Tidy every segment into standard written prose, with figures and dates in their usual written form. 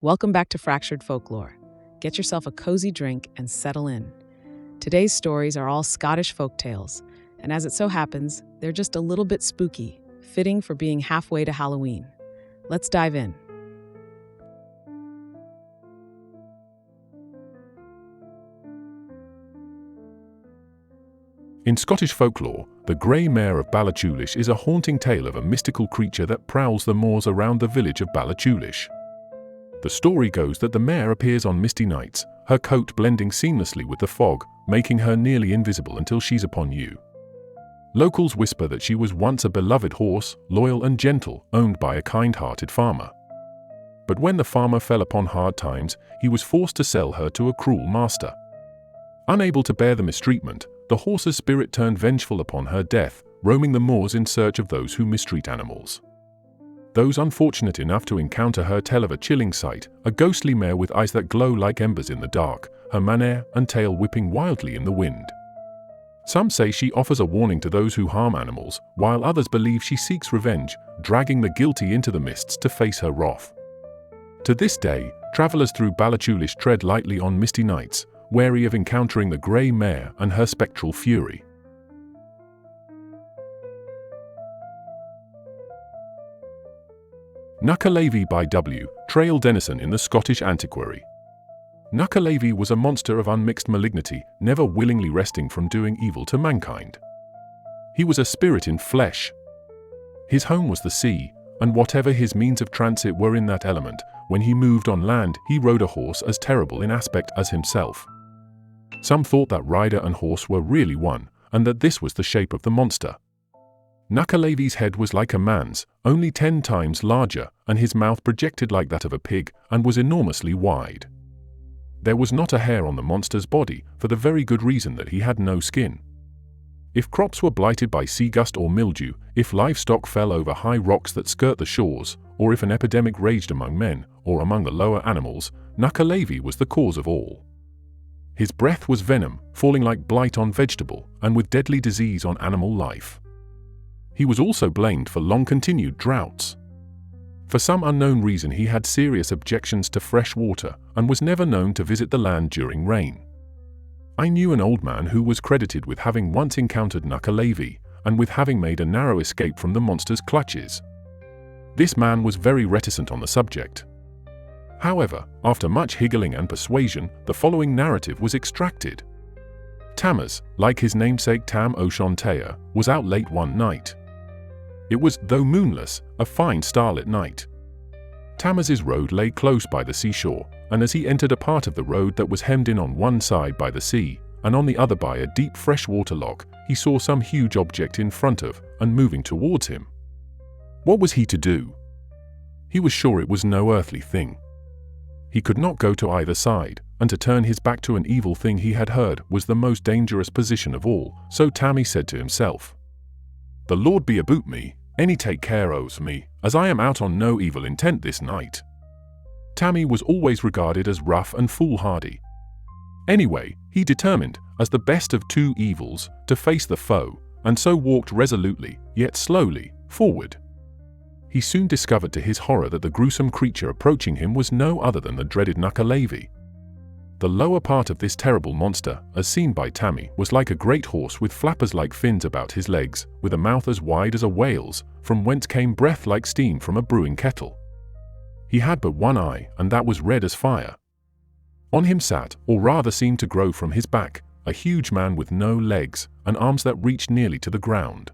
Welcome back to Fractured Folklore. Get yourself a cozy drink and settle in. Today's stories are all Scottish folk tales, and as it so happens, they're just a little bit spooky, fitting for being halfway to Halloween. Let's dive in. In Scottish folklore, the Gray Mare of Ballachulish is a haunting tale of a mystical creature that prowls the moors around the village of Ballachulish. The story goes that the mare appears on misty nights, her coat blending seamlessly with the fog, making her nearly invisible until she's upon you. Locals whisper that she was once a beloved horse, loyal and gentle, owned by a kind-hearted farmer. But when the farmer fell upon hard times, he was forced to sell her to a cruel master. Unable to bear the mistreatment, the horse's spirit turned vengeful upon her death, roaming the moors in search of those who mistreat animals. Those unfortunate enough to encounter her tell of a chilling sight, a ghostly mare with eyes that glow like embers in the dark, her mane and tail whipping wildly in the wind. Some say she offers a warning to those who harm animals, while others believe she seeks revenge, dragging the guilty into the mists to face her wrath. To this day, travelers through Ballachulish tread lightly on misty nights, wary of encountering the Grey Mare and her spectral fury. Nuckelavee by W. Trail Denison in the Scottish Antiquary. Nuckelavee was a monster of unmixed malignity, never willingly resting from doing evil to mankind. He was a spirit in flesh. His home was the sea, and whatever his means of transit were in that element, when he moved on land, he rode a horse as terrible in aspect as himself. Some thought that rider and horse were really one, and that this was the shape of the monster. Nuckelavee's head was like a man's, only 10 times larger, and his mouth projected like that of a pig, and was enormously wide. There was not a hair on the monster's body, for the very good reason that he had no skin. If crops were blighted by sea gust or mildew, if livestock fell over high rocks that skirt the shores, or if an epidemic raged among men, or among the lower animals, Nuckelavee was the cause of all. His breath was venom, falling like blight on vegetable, and with deadly disease on animal life. He was also blamed for long-continued droughts. For some unknown reason he had serious objections to fresh water, and was never known to visit the land during rain. I knew an old man who was credited with having once encountered Nuckelavee, and with having made a narrow escape from the monster's clutches. This man was very reticent on the subject. However, after much higgling and persuasion, the following narrative was extracted. Tammuz, like his namesake Tam O'Shantea, was out late one night. It was, though moonless, a fine starlit night. Tammuz's road lay close by the seashore, and as he entered a part of the road that was hemmed in on one side by the sea, and on the other by a deep freshwater loch, he saw some huge object in front of, and moving towards him. What was he to do? He was sure it was no earthly thing. He could not go to either side, and to turn his back to an evil thing he had heard was the most dangerous position of all, so Tammy said to himself, "The Lord be aboot me, any take care of me, as I am out on no evil intent this night." Tammy was always regarded as rough and foolhardy. Anyway, he determined, as the best of two evils, to face the foe, and so walked resolutely, yet slowly, forward. He soon discovered to his horror that the gruesome creature approaching him was no other than the dreaded Nuckelavee. The lower part of this terrible monster, as seen by Tammy, was like a great horse with flappers-like fins about his legs, with a mouth as wide as a whale's, from whence came breath like steam from a brewing kettle. He had but one eye, and that was red as fire. On him sat, or rather seemed to grow from his back, a huge man with no legs, and arms that reached nearly to the ground.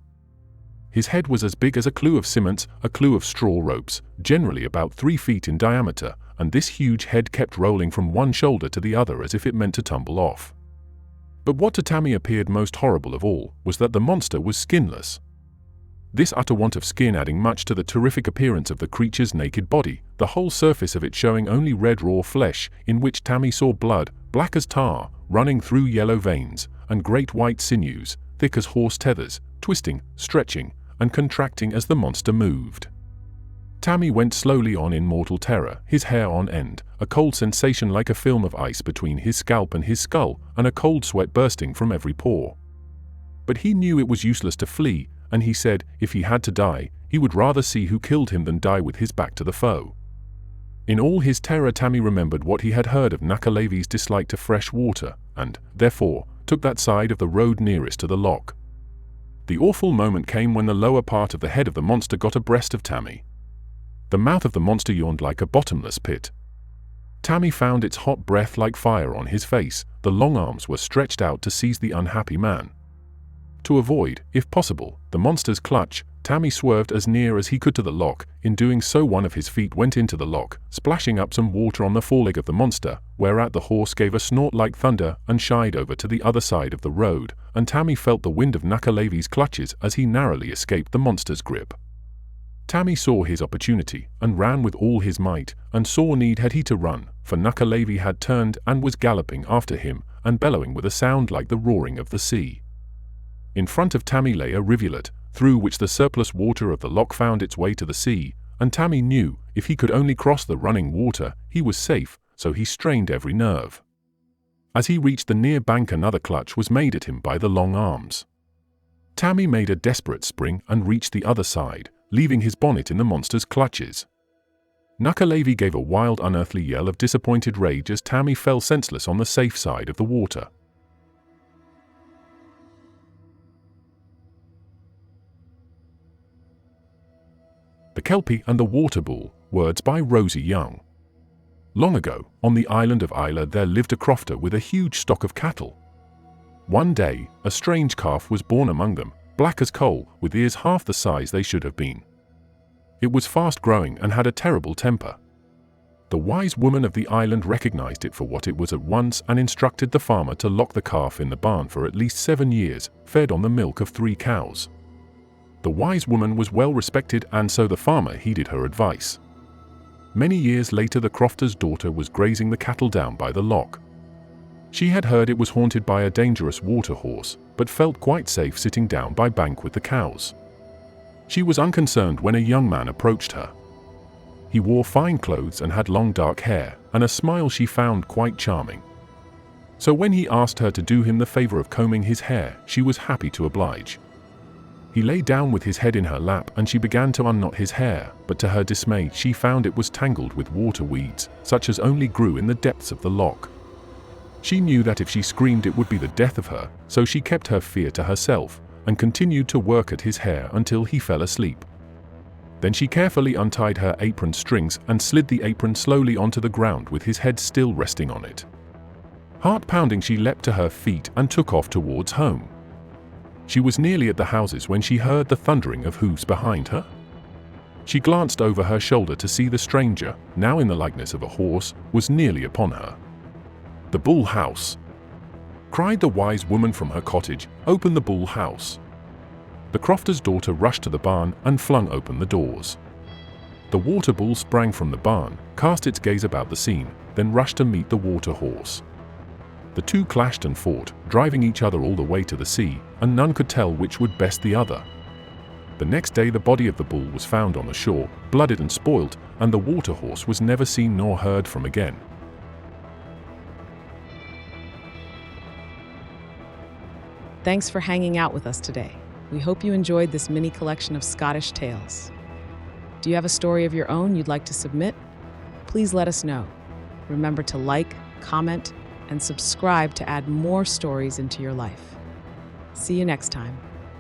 His head was as big as a clew of cement, a clew of straw ropes, generally about 3 feet in diameter, and this huge head kept rolling from one shoulder to the other as if it meant to tumble off. But what to Tammy appeared most horrible of all was that the monster was skinless. This utter want of skin adding much to the terrific appearance of the creature's naked body, the whole surface of it showing only red raw flesh, in which Tammy saw blood, black as tar, running through yellow veins, and great white sinews, thick as horse tethers, twisting, stretching, and contracting as the monster moved. Tammy went slowly on in mortal terror, his hair on end, a cold sensation like a film of ice between his scalp and his skull, and a cold sweat bursting from every pore. But he knew it was useless to flee, and he said, if he had to die, he would rather see who killed him than die with his back to the foe. In all his terror, Tammy remembered what he had heard of Nuckelavee's dislike to fresh water, and, therefore, took that side of the road nearest to the loch. The awful moment came when the lower part of the head of the monster got abreast of Tammy. The mouth of the monster yawned like a bottomless pit. Tammy found its hot breath like fire on his face. The long arms were stretched out to seize the unhappy man. To avoid, if possible, the monster's clutch, Tammy swerved as near as he could to the loch. In doing so, one of his feet went into the loch, splashing up some water on the foreleg of the monster, whereat the horse gave a snort like thunder and shied over to the other side of the road, and Tammy felt the wind of Nuckelavee's clutches as he narrowly escaped the monster's grip. Tammy saw his opportunity, and ran with all his might, and sore need had he to run, for Nuckelavee had turned and was galloping after him, and bellowing with a sound like the roaring of the sea. In front of Tammy lay a rivulet, through which the surplus water of the loch found its way to the sea, and Tammy knew, if he could only cross the running water, he was safe, so he strained every nerve. As he reached the near bank, another clutch was made at him by the long arms. Tammy made a desperate spring and reached the other side, leaving his bonnet in the monster's clutches. Nuckelavee gave a wild, unearthly yell of disappointed rage as Tammy fell senseless on the safe side of the water. The Kelpie and the Water Bull, words by Rosie Young. Long ago, on the island of Isla, there lived a crofter with a huge stock of cattle. One day, a strange calf was born among them, black as coal, with ears half the size they should have been. It was fast growing and had a terrible temper. The wise woman of the island recognized it for what it was at once and instructed the farmer to lock the calf in the barn for at least 7 years, fed on the milk of 3 cows. The wise woman was well respected, and so the farmer heeded her advice. Many years later, the crofter's daughter was grazing the cattle down by the loch. She had heard it was haunted by a dangerous water horse, but felt quite safe sitting down by bank with the cows. She was unconcerned when a young man approached her. He wore fine clothes and had long dark hair, and a smile she found quite charming. So when he asked her to do him the favor of combing his hair, she was happy to oblige. He lay down with his head in her lap, and she began to unknot his hair, but to her dismay she found it was tangled with water weeds, such as only grew in the depths of the loch. She knew that if she screamed it would be the death of her, so she kept her fear to herself, and continued to work at his hair until he fell asleep. Then she carefully untied her apron strings and slid the apron slowly onto the ground with his head still resting on it. Heart-pounding, she leapt to her feet and took off towards home. She was nearly at the houses when she heard the thundering of hoofs behind her. She glanced over her shoulder to see the stranger, now in the likeness of a horse, was nearly upon her. "The bull house!" cried the wise woman from her cottage. "Open the bull house!" The crofter's daughter rushed to the barn and flung open the doors. The water bull sprang from the barn, cast its gaze about the scene, then rushed to meet the water horse. The two clashed and fought, driving each other all the way to the sea, and none could tell which would best the other. The next day the body of the bull was found on the shore, blooded and spoiled, and the water horse was never seen nor heard from again. Thanks for hanging out with us today. We hope you enjoyed this mini collection of Scottish tales. Do you have a story of your own you'd like to submit? Please let us know. Remember to like, comment, and subscribe to add more stories into your life. See you next time.